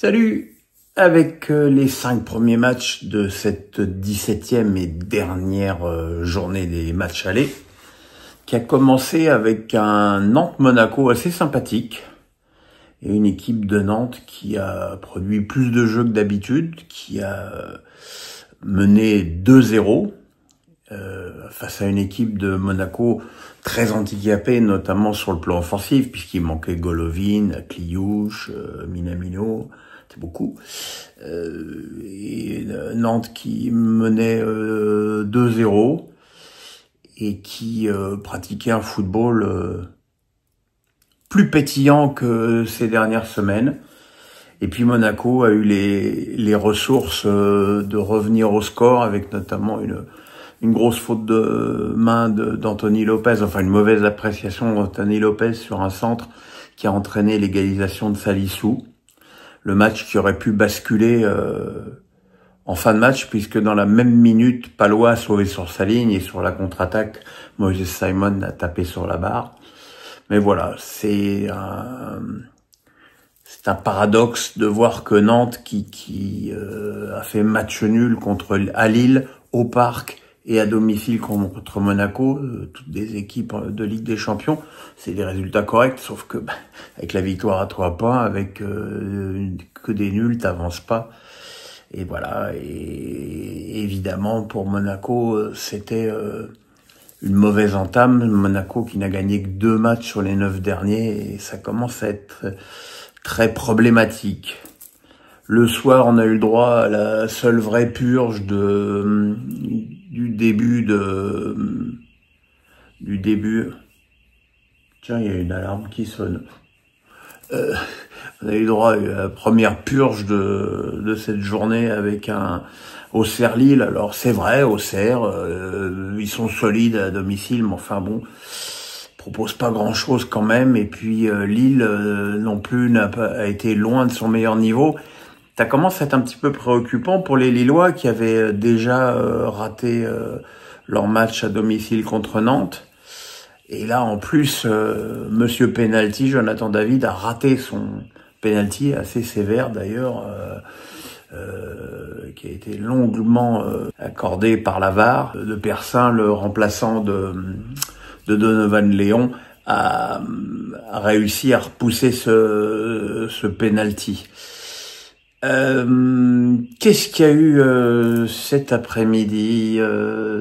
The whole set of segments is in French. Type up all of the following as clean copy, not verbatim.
Salut! Avec les 5 premiers matchs de cette 17e et dernière journée des matchs allés, qui a commencé avec un Nantes-Monaco assez sympathique, et une équipe de Nantes qui a produit plus de jeux que d'habitude, qui a mené 2-0 face à une équipe de Monaco très handicapée, notamment sur le plan offensif, puisqu'il manquait Golovin, Kliouche, Minamino, c'est beaucoup. Et Nantes qui menait 2-0 et qui pratiquait un football plus pétillant que ces dernières semaines. Et puis Monaco a eu les ressources de revenir au score, avec notamment une grosse faute de main d'Anthony Lopez, enfin une mauvaise appréciation d'Anthony Lopez sur un centre qui a entraîné l'égalisation de Salissou. Le match qui aurait pu basculer en fin de match, puisque dans la même minute, Palois a sauvé sur sa ligne et sur la contre-attaque, Moses Simon a tapé sur la barre. Mais voilà, c'est un paradoxe de voir que Nantes, qui a fait match nul à Lille, au Parc et à domicile contre Monaco, toutes des équipes de Ligue des Champions, c'est des résultats corrects, sauf que avec la victoire à 3 points, avec que des nuls, t'avances pas. Et voilà, et évidemment pour Monaco, c'était une mauvaise entame. Monaco qui n'a gagné que 2 matchs sur les 9 derniers, et ça commence à être très problématique. Le soir, on a eu le droit à la seule vraie purge du début. Tiens, il y a une alarme qui sonne. On a eu le droit à la première purge de cette journée avec un Auxerre-Lille. Alors c'est vrai, Auxerre, ils sont solides à domicile, mais enfin bon, propose pas grand-chose quand même. Et puis Lille non plus a été loin de son meilleur niveau. Ça commence à être un petit peu préoccupant pour les Lillois qui avaient déjà raté leur match à domicile contre Nantes. Et là, en plus, Monsieur Penalty, Jonathan David, a raté son penalty, assez sévère d'ailleurs, qui a été longuement accordé par la VAR. De Persin, le remplaçant de Donovan Léon, a réussi à repousser ce penalty. Qu'est-ce qu'il y a eu cet après-midi?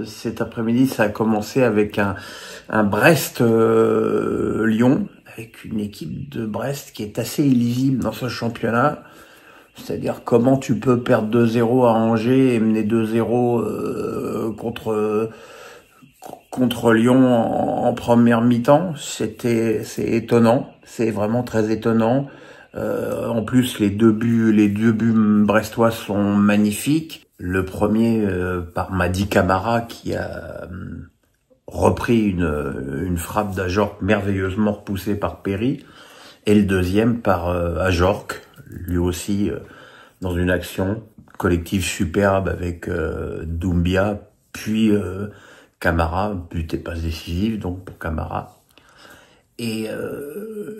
Cet après-midi, ça a commencé avec un Brest-Lyon, avec une équipe de Brest qui est assez illisible dans ce championnat. C'est-à-dire comment tu peux perdre 2-0 à Angers et mener 2-0 contre Lyon en première mi-temps. C'est étonnant, c'est vraiment très étonnant. En plus, les deux buts brestois sont magnifiques. Le premier par Mady Camara, qui a repris une frappe d'Ajorc merveilleusement repoussée par Perry, et le deuxième par Ajorc, lui aussi dans une action collective superbe avec Doumbia, puis Camara, but et passe décisive donc pour Camara. Et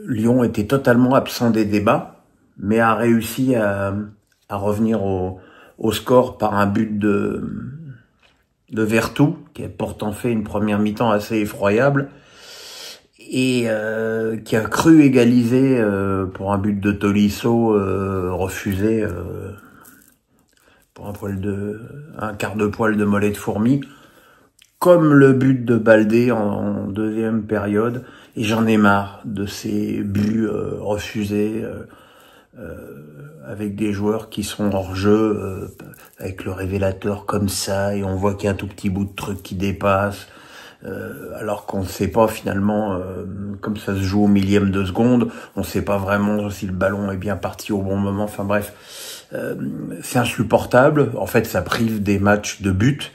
Lyon était totalement absent des débats, mais a réussi à revenir au score par un but de Vertou, qui a pourtant fait une première mi-temps assez effroyable, et qui a cru égaliser pour un but de Tolisso refusé pour un quart de poil de mollet de fourmi, comme le but de Baldé en deuxième période. Et j'en ai marre de ces buts refusés avec des joueurs qui sont hors jeu, avec le révélateur comme ça, et on voit qu'il y a un tout petit bout de truc qui dépasse, alors qu'on ne sait pas finalement, comme ça se joue au millième de seconde, on ne sait pas vraiment si le ballon est bien parti au bon moment. Enfin bref, c'est insupportable. En fait, ça prive des matchs de but,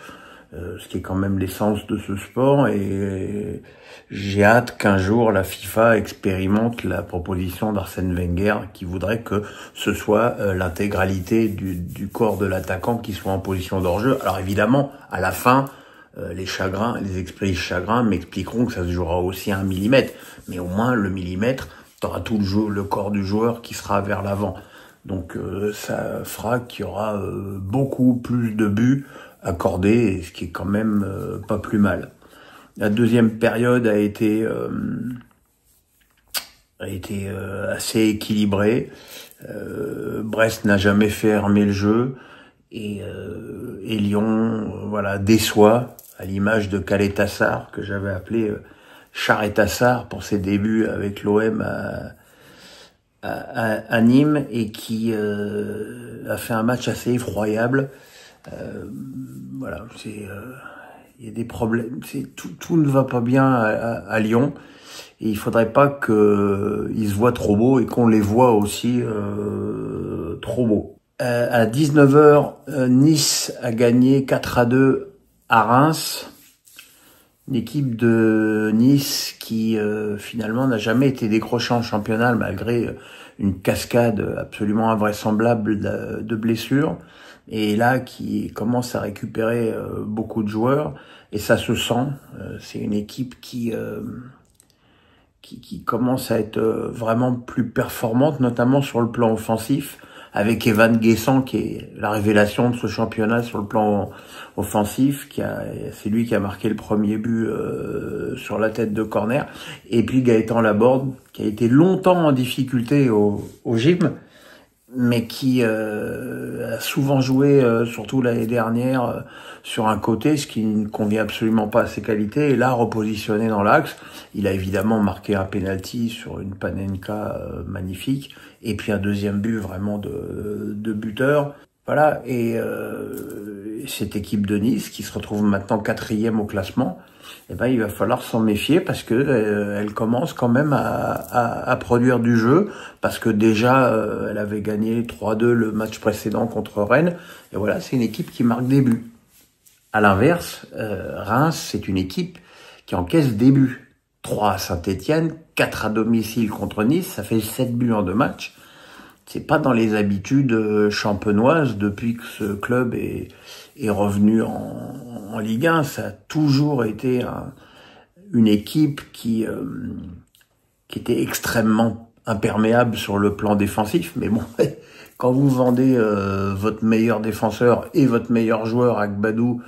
ce qui est quand même l'essence de ce sport, et j'ai hâte qu'un jour la FIFA expérimente la proposition d'Arsène Wenger, qui voudrait que ce soit l'intégralité du corps de l'attaquant qui soit en position d'hors-jeu. Alors évidemment, à la fin, les esprits chagrins m'expliqueront que ça se jouera aussi à 1 millimètre, mais au moins le millimètre, t'auras tout le corps du joueur qui sera vers l'avant. Donc ça fera qu'il y aura beaucoup plus de buts accordés, ce qui est quand même pas plus mal. La deuxième période a été assez équilibrée. Brest n'a jamais fermé le jeu et Lyon voilà déçoit, à l'image de Calais-Tassard, que j'avais appelé Charret-Tassard pour ses débuts avec l'OM à Nîmes, et qui a fait un match assez effroyable. Voilà, il y a des problèmes, tout ne va pas bien à Lyon, et il faudrait pas qu'ils se voient trop beaux et qu'on les voit aussi trop beaux. À 19h, Nice a gagné 4-2 à Reims. Une équipe de Nice qui finalement n'a jamais été décrochée en championnat, malgré une cascade absolument invraisemblable de blessures, et là qui commence à récupérer beaucoup de joueurs, et ça se sent. C'est une équipe qui commence à être vraiment plus performante, notamment sur le plan offensif, avec Evan Guessant, qui est la révélation de ce championnat sur le plan offensif, c'est lui qui a marqué le premier but sur la tête de corner, et puis Gaëtan Laborde, qui a été longtemps en difficulté au gym, mais qui a souvent joué, surtout l'année dernière, sur un côté, ce qui ne convient absolument pas à ses qualités, et là, repositionné dans l'axe. Il a évidemment marqué un penalty sur une Panenka magnifique, et puis un deuxième but vraiment de buteur. Voilà, et cette équipe de Nice, qui se retrouve maintenant 4e au classement, eh ben, il va falloir s'en méfier, parce que elle commence quand même à produire du jeu, parce que déjà elle avait gagné 3-2 le match précédent contre Rennes, et voilà, c'est une équipe qui marque des buts. À l'inverse, Reims, c'est une équipe qui encaisse des buts. 3 à Saint-Etienne, 4 à domicile contre Nice, ça fait 7 buts en 2 matchs. C'est pas dans les habitudes champenoises depuis que ce club est revenu en Ligue 1. Ça a toujours été une équipe qui était extrêmement imperméable sur le plan défensif. Mais bon, quand vous vendez votre meilleur défenseur et votre meilleur joueur, Agbadou,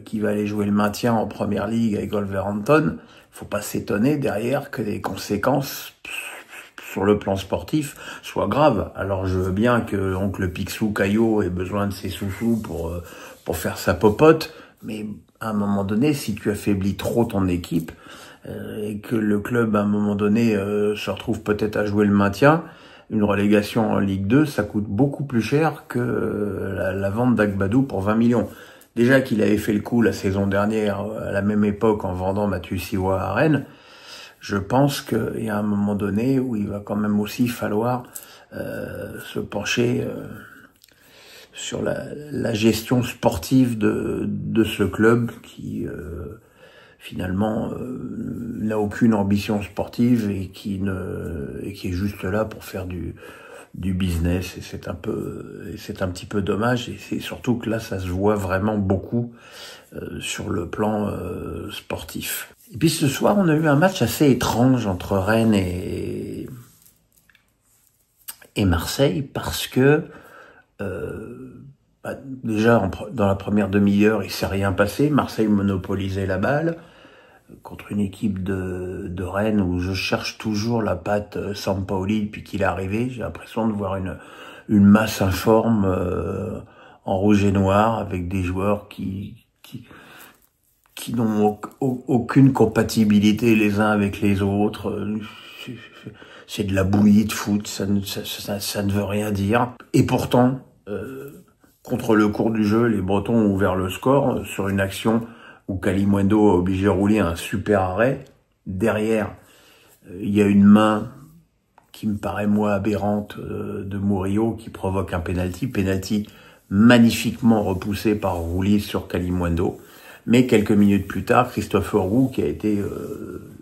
qui va aller jouer le maintien en première ligue avec Wolverhampton, faut pas s'étonner derrière que les conséquences sur le plan sportif soient graves. Alors je veux bien que oncle Picsou Caillot ait besoin de ses sous-sous pour faire sa popote, mais à un moment donné, si tu affaiblis trop ton équipe, et que le club à un moment donné se retrouve peut-être à jouer le maintien, une relégation en Ligue 2, ça coûte beaucoup plus cher que la vente d'Agbadou pour 20 millions. Déjà qu'il avait fait le coup la saison dernière, à la même époque, en vendant Mathieu Siwa à Rennes. Je pense qu'il y a un moment donné où il va quand même aussi falloir se pencher sur la gestion sportive de ce club qui finalement n'a aucune ambition sportive, et qui est juste là pour faire du business, et c'est un petit peu dommage, et c'est surtout que là ça se voit vraiment beaucoup sur le plan sportif. Et puis ce soir, on a eu un match assez étrange entre Rennes et Marseille, parce que déjà dans la première demi-heure, il s'est rien passé. Marseille monopolisait la balle contre une équipe de Rennes où je cherche toujours la patte Sampaoli depuis qu'il est arrivé. J'ai l'impression de voir une masse informe en rouge et noir, avec des joueurs qui n'ont aucune compatibilité les uns avec les autres. C'est de la bouillie de foot, ça ne veut rien dire. Et pourtant, contre le cours du jeu, les Bretons ont ouvert le score sur une action où Kalimuendo a obligé Roulier un super arrêt. Derrière, il y a une main qui me paraît, moi, aberrante de Murillo, qui provoque un penalty magnifiquement repoussé par Roulier sur Kalimuendo. Mais quelques minutes plus tard, Christopher Roux, qui a été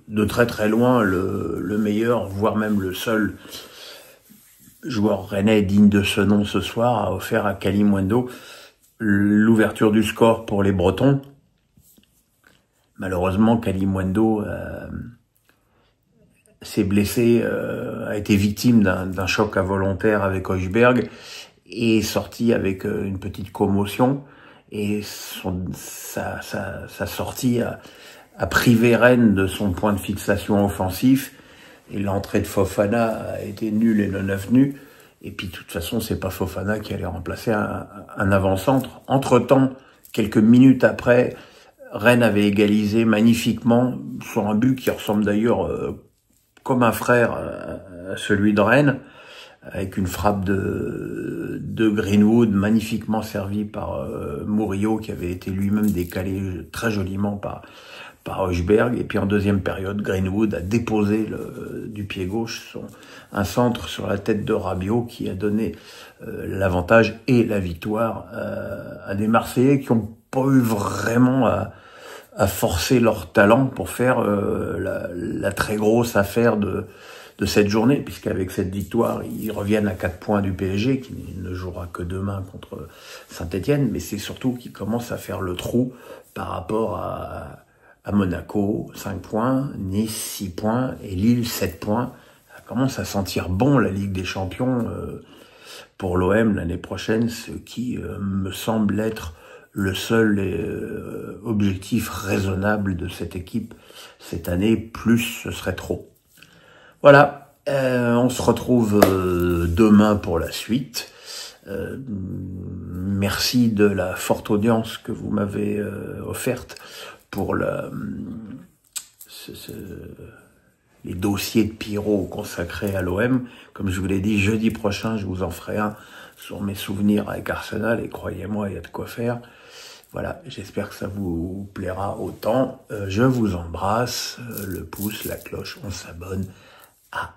de très très loin le meilleur, voire même le seul joueur rennais digne de ce nom ce soir, a offert à Kalimuendo l'ouverture du score pour les Bretons. Malheureusement, Kalimuendo s'est blessé, a été victime d'un choc involontaire avec Højbjerg et est sorti avec une petite commotion. Et sa sortie a privé Rennes de son point de fixation offensif. Et l'entrée de Fofana a été nulle et non avenue. Et puis, de toute façon, c'est pas Fofana qui allait remplacer un avant-centre. Entre-temps, quelques minutes après, Rennes avait égalisé magnifiquement sur un but qui ressemble d'ailleurs comme un frère à celui de Rennes, avec une frappe de Greenwood magnifiquement servie par Murillo, qui avait été lui-même décalé très joliment par Højbjerg. Et puis en deuxième période, Greenwood a déposé du pied gauche un centre sur la tête de Rabiot qui a donné l'avantage et la victoire à des Marseillais qui n'ont pas eu vraiment à forcer leur talent pour faire la très grosse affaire de cette journée, puisqu'avec cette victoire, ils reviennent à 4 points du PSG, qui ne jouera que demain contre Saint-Etienne, mais c'est surtout qu'ils commencent à faire le trou par rapport à Monaco, 5 points, Nice, 6 points, et Lille, 7 points. Ça commence à sentir bon la Ligue des Champions pour l'OM l'année prochaine, ce qui me semble être le seul objectif raisonnable de cette équipe cette année. Plus, ce serait trop. Voilà, on se retrouve demain pour la suite. Merci de la forte audience que vous m'avez offerte pour les dossiers de Pierrot consacrés à l'OM. Comme je vous l'ai dit, jeudi prochain, je vous en ferai un sur mes souvenirs avec Arsenal, et croyez-moi, il y a de quoi faire. Voilà, j'espère que ça vous plaira autant. Je vous embrasse, le pouce, la cloche, on s'abonne. À